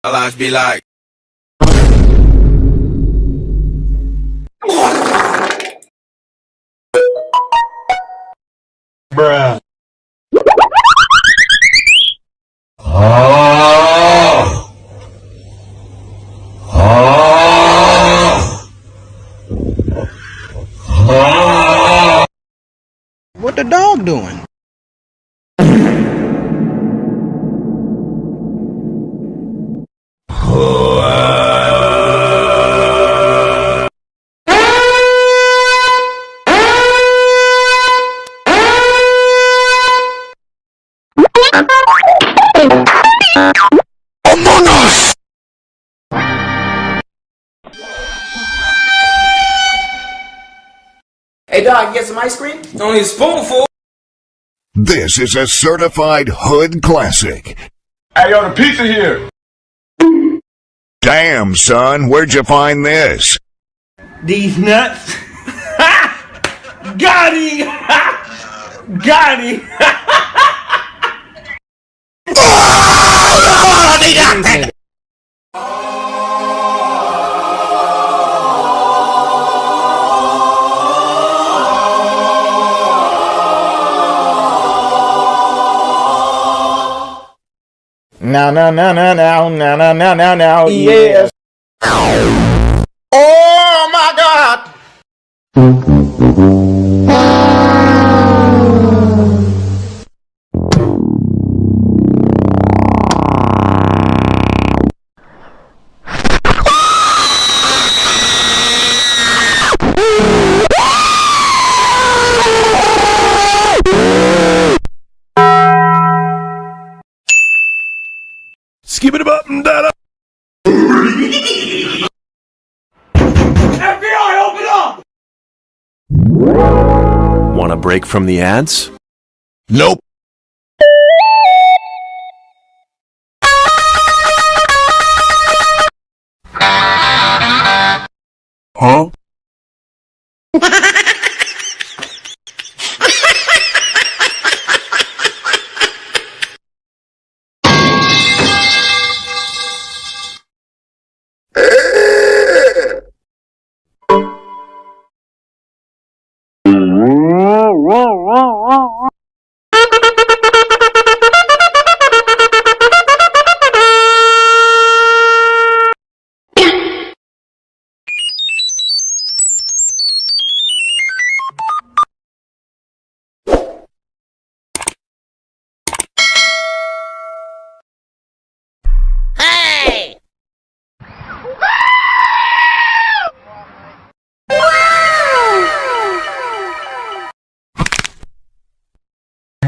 My life be like. Bruh. What the dog doing? Among Us! Hey dog, get some ice cream? Only a spoonful. This is a certified hood classic. Hey, yo, the pizza here. Damn, son, where'd you find this? These nuts. Got him! Got him! Now, yes. Oh my God! Skip it up and down. FBI, open up! Want a break from the ads? Nope. Huh?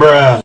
Bruh.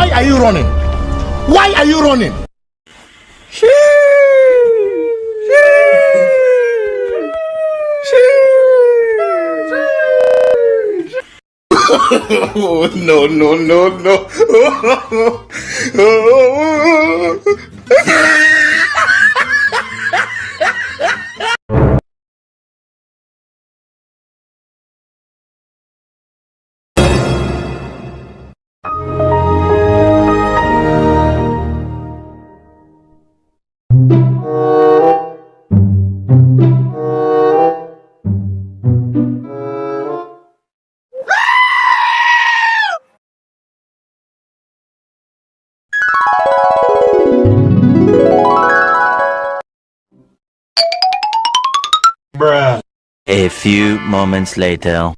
Why are you running? Why are you running? Oh, no, no, no, no. Bruh. A few moments later.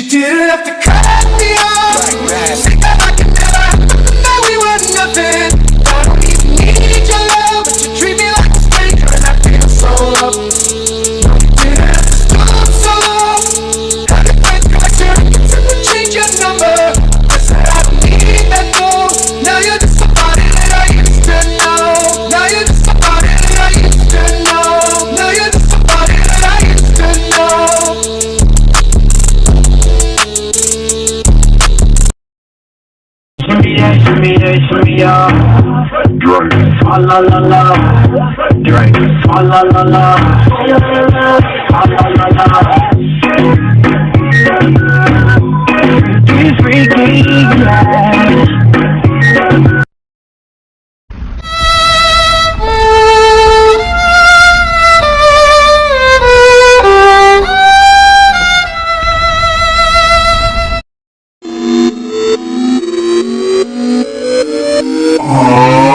didn't have to cut me off. Think that I could never that we were nothing. I don't even need your love, but you treat me like a stranger, and I feel so loved. No, you didn't have to stop so long. Had a friend collector, change your number. I said I don't need that though. Now you're just somebody that I used to know. Now you're just somebody that I used to know. Now you're just somebody that I used to know. Drink. La la la, Drink. la la la, la la la. He's freaky, yeah. Oh.